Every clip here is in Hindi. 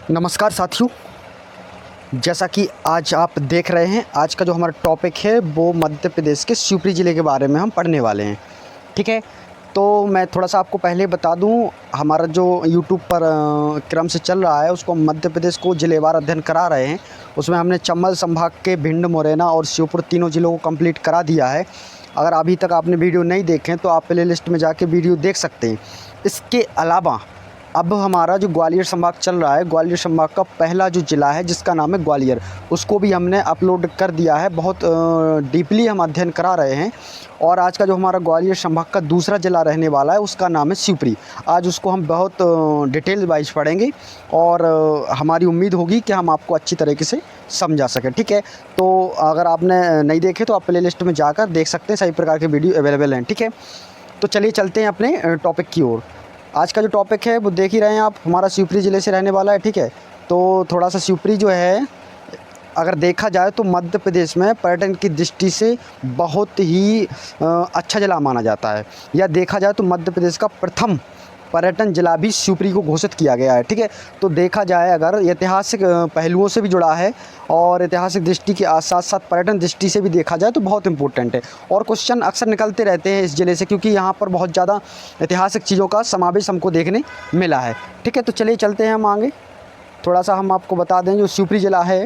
नमस्कार साथियों, जैसा कि आज आप देख रहे हैं, आज का जो हमारा टॉपिक है वो मध्य प्रदेश के शिवपुरी ज़िले के बारे में हम पढ़ने वाले हैं। ठीक है, तो मैं थोड़ा सा आपको पहले बता दूं, हमारा जो यूट्यूब पर क्रम से चल रहा है उसको मध्य प्रदेश को ज़िलेवार अध्ययन करा रहे हैं। उसमें हमने चंबल संभाग के भिंड, मुरैना और शिवपुरी तीनों ज़िलों को कंप्लीट करा दिया है। अगर अभी तक आपने वीडियो नहीं देखे तो आप प्ले लिस्ट में जाके वीडियो देख सकते हैं। इसके अलावा अब हमारा जो ग्वालियर संभाग चल रहा है, ग्वालियर संभाग का पहला जो ज़िला है जिसका नाम है ग्वालियर, उसको भी हमने अपलोड कर दिया है। बहुत डीपली हम अध्ययन करा रहे हैं। और आज का जो हमारा ग्वालियर संभाग का दूसरा ज़िला रहने वाला है उसका नाम है शिवपुरी। आज उसको हम बहुत डिटेल वाइज पढ़ेंगे और हमारी उम्मीद होगी कि हम आपको अच्छी तरीके से समझा सकें। ठीक है, तो अगर आपने नहीं देखे तो आप प्ले लिस्ट में जाकर देख सकते हैं, सभी प्रकार के वीडियो अवेलेबल हैं। ठीक है, तो चलिए चलते हैं अपने टॉपिक की ओर। आज का जो टॉपिक है वो देख ही रहे हैं आप, हमारा शिवपुरी ज़िले से रहने वाला है। ठीक है, तो थोड़ा सा शिवपुरी जो है अगर देखा जाए तो मध्य प्रदेश में पर्यटन की दृष्टि से बहुत ही अच्छा ज़िला माना जाता है। या देखा जाए तो मध्य प्रदेश का प्रथम पर्यटन ज़िला भी शिवपुरी को घोषित किया गया है। ठीक है, तो देखा जाए अगर ऐतिहासिक पहलुओं से भी जुड़ा है और ऐतिहासिक दृष्टि के साथ साथ पर्यटन दृष्टि से भी देखा जाए तो बहुत इम्पोर्टेंट है। और क्वेश्चन अक्सर निकलते रहते हैं इस ज़िले से, क्योंकि यहाँ पर बहुत ज़्यादा ऐतिहासिक चीज़ों का समावेश हमको देखने मिला है। ठीक है, तो चलिए चलते हैं हम आगे। थोड़ा सा हम आपको बता दें, जो शिवपुरी ज़िला है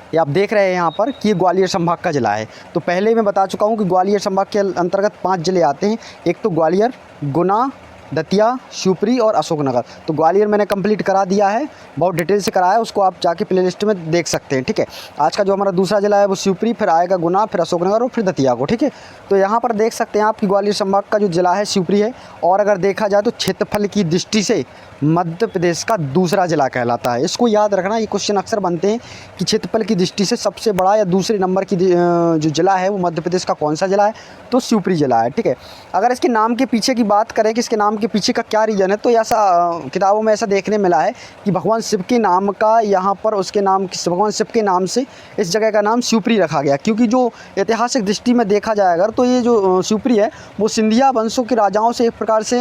ये आप देख रहे हैं यहाँ पर कि ये ग्वालियर संभाग का ज़िला है। तो पहले मैं बता चुका हूँ कि ग्वालियर संभाग के अंतर्गत 5 ज़िले आते हैं। एक तो ग्वालियर, गुना, दतिया, शिवपुरी और अशोकनगर। तो ग्वालियर मैंने कंप्लीट करा दिया है, बहुत डिटेल से कराया है, उसको आप जाके प्लेलिस्ट में देख सकते हैं। ठीक है, आज का जो हमारा दूसरा ज़िला है वो शिवपुरी, फिर आएगा गुना, फिर अशोकनगर और फिर दतिया को। ठीक है, तो यहाँ पर देख सकते हैं आप कि ग्वालियर संभाग का जो ज़िला है शिवपुरी है। और अगर देखा जाए तो क्षेत्रफल की दृष्टि से मध्य प्रदेश का दूसरा ज़िला कहलाता है। इसको याद रखना, ये क्वेश्चन अक्सर बनते हैं कि क्षेत्रफल की दृष्टि से सबसे बड़ा या दूसरे नंबर की जो ज़िला है वो मध्य प्रदेश का कौन सा ज़िला है, तो शिवपुरी ज़िला है। ठीक है, अगर इसके नाम के पीछे की बात करें कि इसके नाम के पीछे का क्या रीज़न है, तो ऐसा किताबों में ऐसा देखने मिला है कि भगवान शिव के नाम का यहाँ पर उसके नाम भगवान शिव के नाम से इस जगह का नाम शिवपुरी रखा गया। क्योंकि जो ऐतिहासिक दृष्टि में देखा जाए अगर, तो ये जो शिवपुरी है वो सिंधिया वंशों के राजाओं से एक प्रकार से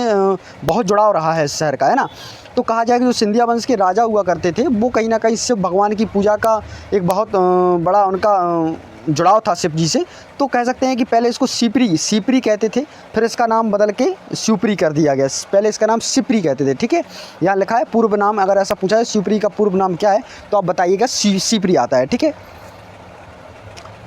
बहुत जुड़ाव रहा है इस शहर का, है ना। तो कहा जाए कि जो सिंधिया वंश के राजा हुआ करते थे वो कहीं ना कहीं शिव भगवान की पूजा का एक बहुत बड़ा उनका जुड़ाव था शिव जी से। तो कह सकते हैं कि पहले इसको सिपरी कहते थे, फिर इसका नाम बदल के शिवपुरी कर दिया गया। पहले इसका नाम सिपरी कहते थे। ठीक है, यहाँ लिखा है पूर्व नाम, अगर ऐसा पूछा है शिवपुरी का पूर्व नाम क्या है तो आप बताइएगा, सिपरी आता है। ठीक है,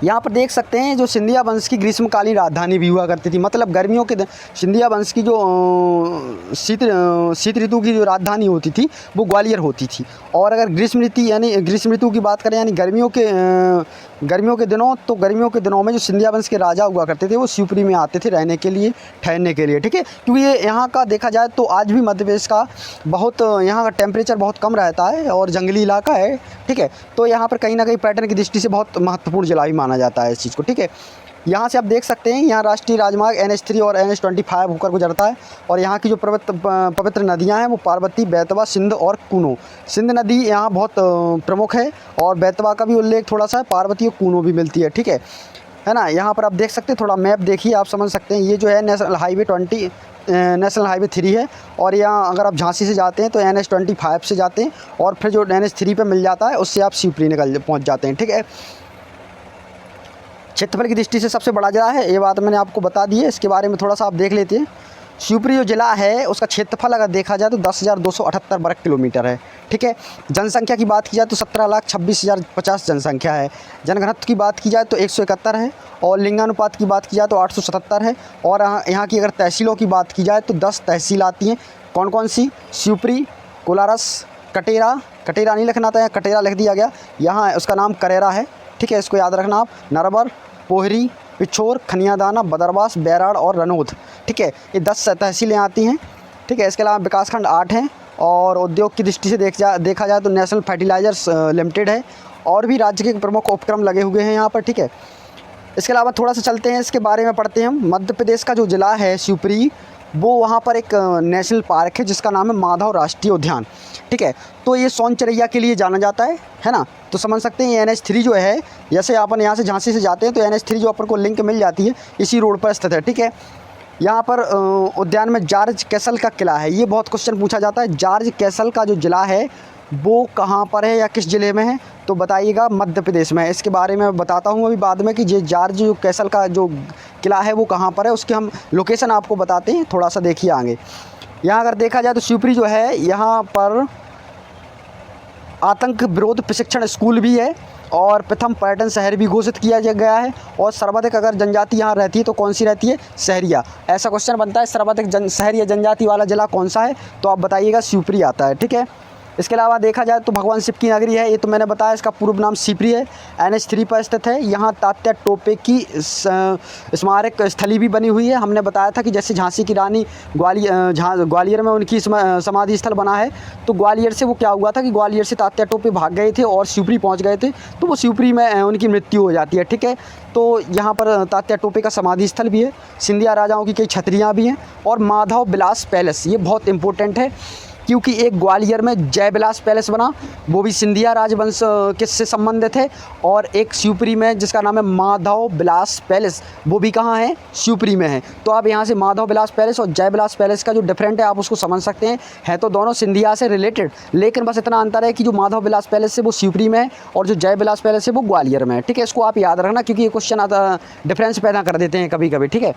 यहाँ पर देख सकते हैं जो सिंधिया वंश की ग्रीष्मकालीन राजधानी भी हुआ करती थी। मतलब गर्मियों के सिंधिया वंश की जो शीत ऋतु की जो राजधानी होती थी वो ग्वालियर होती थी। और अगर ग्रीष्म ऋतु की बात करें यानी गर्मियों के दिनों, तो गर्मियों के दिनों में जो सिंधिया वंश के राजा हुआ करते थे वो शिवपुरी में आते थे रहने के लिए, ठहरने के लिए। ठीक है, क्योंकि ये यहाँ का देखा जाए तो आज भी मध्य प्रदेश का बहुत यहाँ का टेम्परेचर बहुत कम रहता है और जंगली इलाका है। ठीक है, तो यहाँ पर कहीं ना कहीं पर्यटन की दृष्टि से बहुत महत्वपूर्ण जिला भी माना जाता है इस चीज़ को। ठीक है, यहाँ से आप देख सकते हैं, यहाँ राष्ट्रीय राजमार्ग NH3 और NH25 होकर गुजरता है। और यहाँ की जो पवित्र नदियाँ हैं वो पार्वती, बेतवा, सिंध और कूनो। सिंध नदी यहाँ बहुत प्रमुख है और बेतवा का भी उल्लेख थोड़ा सा है, पार्वती और कूनो भी मिलती है। ठीक है ना। यहाँ पर आप देख सकते हैं, थोड़ा मैप देखिए आप समझ सकते हैं। ये जो है नेशनल हाईवे 3 है। और यहाँ अगर आप झांसी से जाते हैं तो NH25 से जाते हैं और फिर जो NH3 पे मिल जाता है उससे आप शिवपुरी पहुँच जाते हैं। ठीक है, क्षेत्रफल की दृष्टि से सबसे बड़ा ज़िला है, ये बात मैंने आपको बता दी है। इसके बारे में थोड़ा सा आप देख लेते हैं। शिवपुरी जो ज़िला है उसका क्षेत्रफल अगर देखा जाए तो 10,278 वर्ग किलोमीटर है। ठीक है, जनसंख्या की बात की जाए तो 17,26,050 जनसंख्या है। जनघनत्व की बात की जाए तो 171 है और लिंगानुपात की बात की जाए तो 877 है। और यहाँ की अगर तहसीलों की बात की जाए तो 10 तहसील आती हैं। कौन कौन सी? शिवपुरी, कोलारस, कटेरा नहीं लिखना था, यहाँ कटेरा लिख दिया गया, यहाँ उसका नाम करेरा है। ठीक है, इसको याद रखना आप। नरवर, पोहरी, पिछोर, खनियादाना, बदरवास, बैराड़ और रनौत। ठीक है, ये 10 तहसीलें आती हैं। ठीक है, इसके अलावा विकासखंड 8 हैं। और उद्योग की दृष्टि से देखा जाए तो नेशनल फर्टिलाइजर्स लिमिटेड है और भी राज्य के प्रमुख उपक्रम लगे हुए हैं यहाँ पर। ठीक है, इसके अलावा थोड़ा सा चलते हैं, इसके बारे में पढ़ते हैं हम। मध्य प्रदेश का जो ज़िला है शिवपुरी, वो वहाँ पर एक नेशनल पार्क है जिसका नाम है माधव राष्ट्रीय उद्यान। ठीक है, तो ये सोनचरैया के लिए जाना जाता है ना। तो समझ सकते हैं ये NH3 जो है, जैसे अपन यहाँ से झांसी से जाते हैं तो NH3 जो अपन को लिंक मिल जाती है इसी रोड पर स्थित है। ठीक है, यहाँ पर उद्यान में जॉर्ज कैसल का किला है। ये बहुत क्वेश्चन पूछा जाता है, जॉर्ज कैसल का जो ज़िला है वो कहाँ पर है या किस ज़िले में है, तो बताइएगा मध्य प्रदेश में है। इसके बारे में बताता हूँ अभी बाद में कि ये जॉर्ज जो कैसल का जो किला है वो कहाँ पर है, उसकी हम लोकेशन आपको बताते हैं। थोड़ा सा देखिए आगे। यहाँ अगर देखा जाए तो शिवपुरी जो है, यहाँ पर आतंक विरोध प्रशिक्षण स्कूल भी है और प्रथम पर्यटन शहर भी घोषित किया गया है। और सर्वाधिक अगर जनजाति यहाँ रहती है तो कौन सी रहती है, सहरिया। ऐसा क्वेश्चन बनता है, सर्वाधिक सहरिया जनजाति वाला ज़िला कौन सा है, तो आप बताइएगा शिवपुरी आता है। ठीक है। इसके अलावा देखा जाए तो भगवान शिव की नगरी है, ये तो मैंने बताया, इसका पूर्व नाम शिवपुरी है। NH3 पर स्थित है। यहाँ तात्या टोपे की स्मारक स्थली भी बनी हुई है। हमने बताया था कि जैसे झांसी की रानी ग्वालियर में उनकी समाधि स्थल बना है, तो ग्वालियर से वो क्या हुआ था कि ग्वालियर से तात्या टोपे भाग गए थे और शिवपुरी पहुँच गए थे, तो वो शिवपुरी में उनकी मृत्यु हो जाती है। ठीक है। तो यहाँ पर तात्या टोपे का समाधि स्थल भी है, सिंधिया राजाओं की कई छतरियाँ भी हैं और माधव विलास पैलेस, ये बहुत इंपॉर्टेंट है क्योंकि एक ग्वालियर में जय विलास पैलेस बना, वो भी सिंधिया राजवंश के से संबंधित है, और एक शिवपुरी में जिसका नाम है माधव विलास पैलेस, वो भी कहाँ है, शिवपुरी में है। तो आप यहाँ से माधव विलास पैलेस और जय विलास पैलेस का जो डिफरेंट है आप उसको समझ सकते हैं। है तो दोनों सिंधिया से रिलेटेड, लेकिन बस इतना अंतर है कि जो माधव विलास पैलेस है वो शिवपुरी में है और जो जय विलास पैलेस है वो ग्वालियर में है। ठीक है। इसको आप याद रखना क्योंकि ये क्वेश्चन डिफरेंस पैदा कर देते हैं कभी कभी। ठीक है।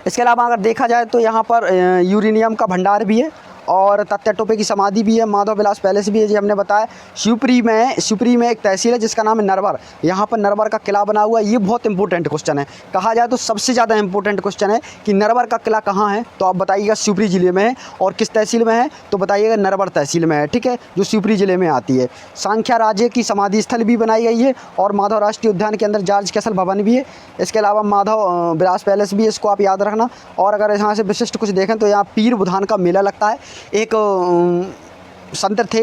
इसके अलावा अगर देखा जाए तो यहाँ पर यूरेनियम का भंडार भी है और तात्या टोपे की समाधि भी है, माधव विलास पैलेस भी है, जी हमने बताया। शिवपुरी में एक तहसील है जिसका नाम है नरवर, यहाँ पर नरवर का किला बना हुआ है। ये बहुत इंपॉर्टेंट क्वेश्चन है, कहा जाए तो सबसे ज़्यादा इंपॉर्टेंट क्वेश्चन है कि नरवर का किला कहाँ है, तो आप बताइएगा शिवपुरी ज़िले में है। और किस तहसील में है, तो बताइएगा नरवर तहसील में है। ठीक है, जो शिवपुरी ज़िले में आती है। सांख्या राजे की समाधि स्थल भी बनाई गई है और माधव राष्ट्रीय उद्यान के अंदर जॉर्ज कैसल भवन भी है। इसके अलावा माधव विलास पैलेस भी है, इसको आप याद रखना। और अगर यहाँ से विशिष्ट कुछ देखें तो यहाँ पीर बुधान का मेला लगता है। एक संत थे,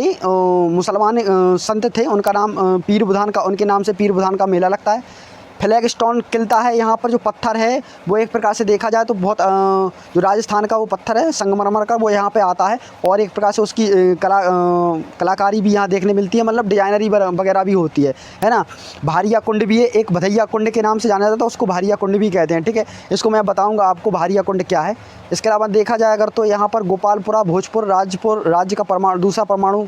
मुसलमान संत थे, उनका नाम पीर बुधान का, उनके नाम से पीर बुधान का मेला लगता है। फ्लैग स्टोन किलता है, यहाँ पर जो पत्थर है वो एक प्रकार से देखा जाए तो बहुत जो राजस्थान का वो पत्थर है संगमरमर का, वो यहाँ पे आता है और एक प्रकार से उसकी कलाकारी भी यहाँ देखने मिलती है, मतलब डिजाइनरी वगैरह भी होती है ना। भारिया कुंड भी है, एक भदैया कुंड के नाम से जाना जाता है, उसको भारिया कुंड भी कहते हैं। ठीक है, इसको मैं बताऊँगा आपको भारिया कुंड क्या है। इसके अलावा देखा जाए अगर तो यहाँ पर गोपालपुरा भोजपुर राज्य का दूसरा परमाणु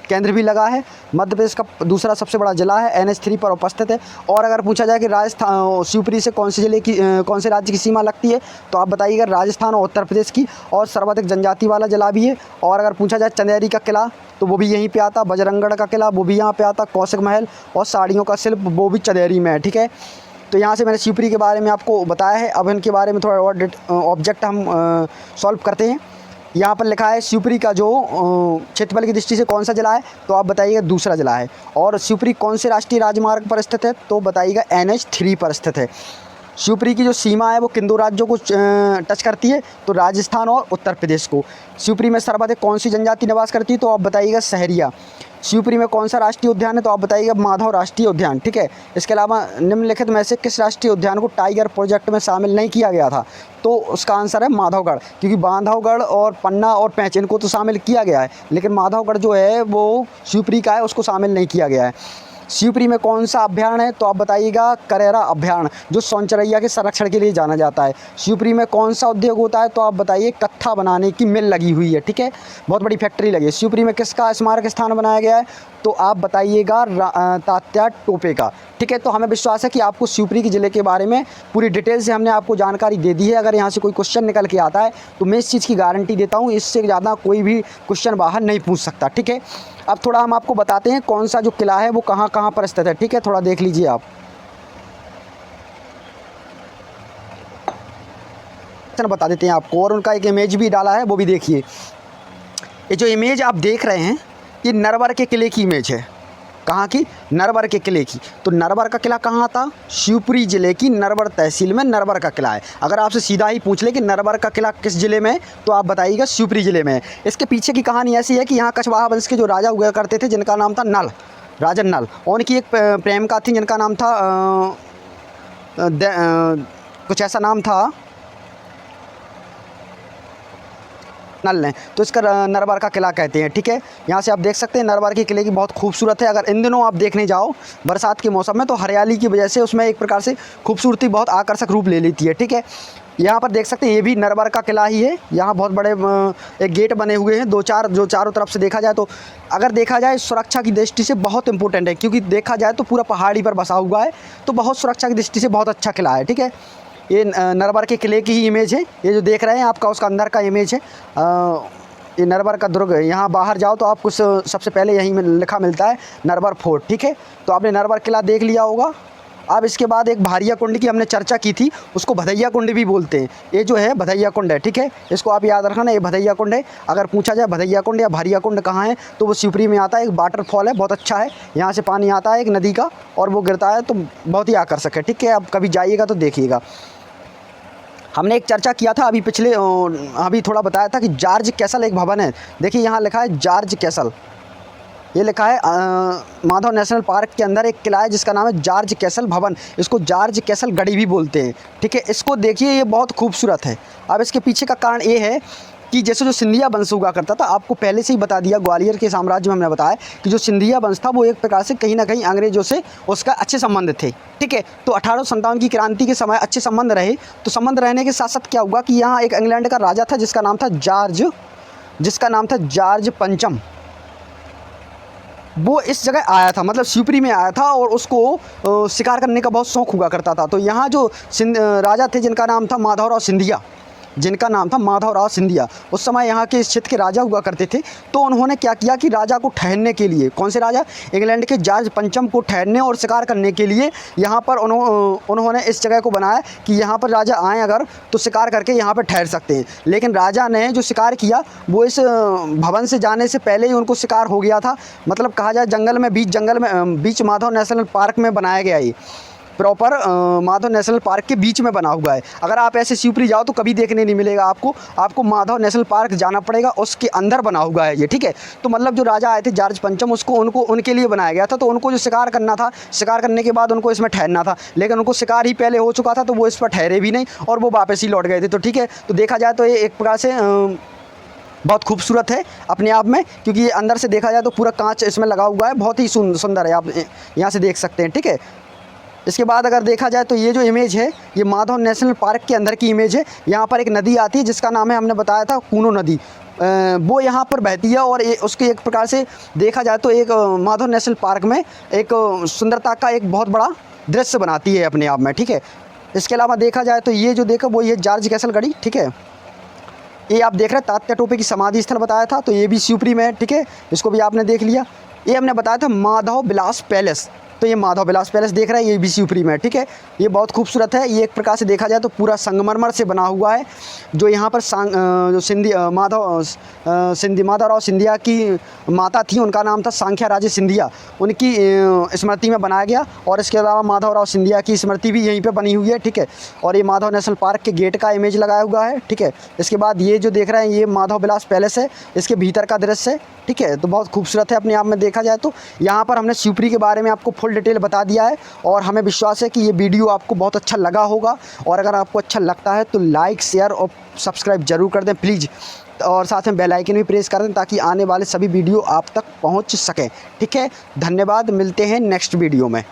केंद्र भी लगा है। मध्य प्रदेश का दूसरा सबसे बड़ा जिला है, NH3 पर उपस्थित है। और अगर पूछा जाए कि राजस्थान शिवपुरी से कौन से राज्य की सीमा लगती है, तो आप बताइएगा राजस्थान और उत्तर प्रदेश की, और सर्वाधिक जनजाति वाला जिला भी है। और अगर पूछा जाए चंदेरी का किला तो वो भी यहीं पे आता, बजरंगगढ़ का किला वो भी यहाँ पे आता, कौशिक महल और साड़ियों का शिल्प वो भी चंदेरी में है। ठीक है, तो यहाँ से मैंने शिवपुरी के बारे में आपको बताया है। अब इनके बारे में थोड़ा और ऑब्जेक्ट हम सॉल्व करते हैं। यहाँ पर लिखा है शिवपुरी का जो क्षेत्रफल की दृष्टि से कौन सा जिला है, तो आप बताइएगा दूसरा जिला है। और शिवपुरी कौन से राष्ट्रीय राजमार्ग पर स्थित है, तो बताइएगा NH3 पर स्थित है। शिवपुरी की जो सीमा है वो किन दो राज्यों को टच करती है, तो राजस्थान और उत्तर प्रदेश को। शिवपुरी में सर्वाधिक कौन सी जनजाति निवास करती है, तो आप बताइएगा सहरिया। शिवपुरी में कौन सा राष्ट्रीय उद्यान है, तो आप बताइएगा माधव राष्ट्रीय उद्यान। ठीक है, इसके अलावा निम्नलिखित में से किस राष्ट्रीय उद्यान को टाइगर प्रोजेक्ट में शामिल नहीं किया गया था, तो उसका आंसर है माधवगढ़, क्योंकि बांधवगढ़ और पन्ना और पैंच इनको तो शामिल किया गया है, लेकिन माधवगढ़ जो है वो शिवपुरी का है, उसको शामिल नहीं किया गया है। शिवपुरी में कौन सा अभ्यारण्य है, तो आप बताइएगा करेरा अभ्यारण्य, जो सौंचरैया के संरक्षण के लिए जाना जाता है। शिवपुरी में कौन सा उद्योग होता है, तो आप बताइए कत्था बनाने की मिल लगी हुई है। ठीक है, बहुत बड़ी फैक्ट्री लगी है। शिवपुरी में किसका स्मारक स्थान बनाया गया है, तो आप बताइएगा तात्या टोपे का। ठीक है, तो हमें विश्वास है कि आपको शिवपुरी के ज़िले के बारे में पूरी डिटेल से हमने आपको जानकारी दे दी है। अगर यहाँ से कोई क्वेश्चन निकल के आता है तो मैं इस चीज़ की गारंटी देता हूँ, इससे ज़्यादा कोई भी क्वेश्चन बाहर नहीं पूछ सकता। ठीक है, अब थोड़ा हम आपको बताते हैं कौन सा जो किला है वो कहाँ कहाँ पर स्थित है। ठीक है, थोड़ा देख लीजिए आप, बता देते हैं आपको, और उनका एक इमेज भी डाला है वो भी देखिए। ये जो इमेज आप देख रहे हैं ये नरवर के किले की इमेज है। कहाँ की, नरवर के किले की। तो नरवर का किला कहाँ था, शिवपुरी ज़िले की नरवर तहसील में नरवर का किला है। अगर आपसे सीधा ही पूछ ले कि नरवर का किला किस ज़िले में है, तो आप बताइएगा शिवपुरी ज़िले में है। इसके पीछे की कहानी ऐसी है कि यहाँ कछवाहा वंश के जो राजा हुआ करते थे जिनका नाम था नल, राजन नल, और उनकी एक प्रेमिका थी जिनका नाम था कुछ ऐसा नाम था, नल लें तो इसका नरवार का किला कहते हैं। ठीक है, यहाँ से आप देख सकते हैं नरवार के किले की बहुत खूबसूरत है। अगर इन दिनों आप देखने जाओ बरसात के मौसम में तो हरियाली की वजह से उसमें एक प्रकार से खूबसूरती बहुत आकर्षक रूप ले लेती है। ठीक है, यहाँ पर देख सकते हैं ये भी नरवार का किला ही है। यहाँ बहुत बड़े एक गेट बने हुए हैं 2-4 जो चारों तरफ से देखा जाए तो अगर देखा जाए सुरक्षा की दृष्टि से बहुत इंपॉर्टेंट है, क्योंकि देखा जाए तो पूरा पहाड़ी पर बसा हुआ है तो बहुत सुरक्षा की दृष्टि से बहुत अच्छा किला है। ठीक है, ये नरवार के किले की ही इमेज है, ये जो देख रहे हैं आपका उसका अंदर का इमेज है। ये नरवार का दुर्ग है। यहाँ बाहर जाओ तो आपको सबसे पहले यहीं में लिखा मिलता है नरवार फोर्ट। ठीक है, तो आपने नरवार किला देख लिया होगा। अब इसके बाद एक भारिया कुंड की हमने चर्चा की थी, उसको भदैया कुंड भी बोलते हैं। ये जो है भदैया कुंड है। ठीक है, इसको आप याद रखना, ये भदैया कुंड है। अगर पूछा जाए भदैया कुंड या भारिया कुंड कहाँ है तो वो शिवपुरी में आता है। एक वाटरफॉल है, बहुत अच्छा है। यहाँ से पानी आता है एक नदी का और वो गिरता है तो बहुत ही आकर्षक है। ठीक है, आप कभी जाइएगा तो देखिएगा। हमने एक चर्चा किया था अभी थोड़ा बताया था कि जॉर्ज कैसल एक भवन है। देखिए यहाँ लिखा है जॉर्ज कैसल, ये लिखा है माधव नेशनल पार्क के अंदर एक किला है जिसका नाम है जॉर्ज कैसल भवन। इसको जॉर्ज कैसल गढ़ी भी बोलते हैं। ठीक है, इसको देखिए ये बहुत खूबसूरत है। अब इसके पीछे का कारण ये है कि जैसे जो सिंधिया वंश हुआ करता था, आपको पहले से ही बता दिया, ग्वालियर के साम्राज्य में हमने बताया कि जो सिंधिया वंश था वो एक प्रकार से कहीं ना कहीं अंग्रेज़ों से उसका अच्छे संबंध थे। ठीक है, तो 1857 की क्रांति के समय अच्छे संबंध रहे। तो संबंध रहने के साथ साथ क्या हुआ कि यहाँ एक इंग्लैंड का राजा था जिसका नाम था जॉर्ज पंचम। वो इस जगह आया था, मतलब शिवपुरी में आया था और उसको शिकार करने का बहुत शौक़ हुआ करता था। तो यहाँ जो राजा थे जिनका नाम था माधवराव सिंधिया, उस समय यहाँ के इस क्षेत्र के राजा हुआ करते थे। तो उन्होंने क्या किया कि राजा को ठहरने के लिए, कौन से राजा, इंग्लैंड के जॉर्ज पंचम को ठहरने और शिकार करने के लिए यहाँ पर उन्होंने इस जगह को बनाया कि यहाँ पर राजा आएँ अगर तो शिकार करके यहाँ पर ठहर सकते हैं। लेकिन राजा ने जो शिकार किया वो इस भवन से जाने से पहले ही उनको शिकार हो गया था। मतलब कहा जाए बीच माधव नेशनल पार्क में बनाया गया। ये प्रॉपर माधव नेशनल पार्क के बीच में बना हुआ है। अगर आप ऐसे शिवपुरी जाओ तो कभी देखने नहीं मिलेगा आपको माधव नेशनल पार्क जाना पड़ेगा, उसके अंदर बना हुआ है ये। ठीक है, तो मतलब जो राजा आए थे जॉर्ज पंचम उनके लिए बनाया गया था। तो उनको जो शिकार करना था, शिकार करने के बाद उनको इसमें ठहरना था, लेकिन उनको शिकार ही पहले हो चुका था तो वो इस पर ठहरे भी नहीं और वो वापस ही लौट गए थे। तो ठीक है, तो देखा जाए तो ये एक प्रकार से बहुत खूबसूरत है अपने आप में, क्योंकि ये अंदर से देखा जाए तो पूरा कांच इसमें लगा हुआ है, बहुत ही सुंदर है, आप यहाँ से देख सकते हैं। ठीक है, इसके बाद अगर देखा जाए तो ये जो इमेज है ये माधव नेशनल पार्क के अंदर की इमेज है। यहाँ पर एक नदी आती है जिसका नाम है, हमने बताया था, कूनो नदी। वो यहाँ पर बहती है और उसके एक प्रकार से देखा जाए तो एक माधव नेशनल पार्क में एक सुंदरता का एक बहुत बड़ा दृश्य बनाती है अपने आप में। ठीक है, इसके अलावा देखा जाए तो ये जो देखो वो ये जॉर्ज कैसल गढ़ी। ठीक है, ये आप देख रहे हैं तात्या टोपे की समाधि स्थल बताया था, तो ये भी शिवपुरी में है। ठीक है, इसको भी आपने देख लिया। ये हमने बताया था माधव विलास पैलेस, तो ये माधव विलास पैलेस देख रहे हैं, ये भी शिवपुरी में है। ठीक है, ये बहुत खूबसूरत है। ये एक प्रकार से देखा जाए तो पूरा संगमरमर से बना हुआ है। जो यहाँ पर जो माधवराव सिंधिया की माता थी उनका नाम था सांख्या राजे सिंधिया, उनकी स्मृति में बनाया गया। और इसके अलावा माधवराव सिंधिया की स्मृति भी यहीं पे बनी हुई है। ठीक है, और ये माधव नेशनल पार्क के गेट का इमेज लगाया हुआ है। ठीक है, इसके बाद ये जो देख रहे हैं ये माधव विलास पैलेस है, इसके भीतर का दृश्य है। ठीक है, तो बहुत खूबसूरत है अपने आप में देखा जाए तो। यहाँ पर हमने शिवपुरी के बारे में आपको फुल डिटेल बता दिया है और हमें विश्वास है कि ये वीडियो आपको बहुत अच्छा लगा होगा। और अगर आपको अच्छा लगता है तो लाइक, शेयर और सब्सक्राइब ज़रूर कर दें प्लीज़, और साथ में बेल आइकन भी प्रेस कर दें ताकि आने वाले सभी वीडियो आप तक पहुंच सकें। ठीक है, धन्यवाद, मिलते हैं नेक्स्ट वीडियो में।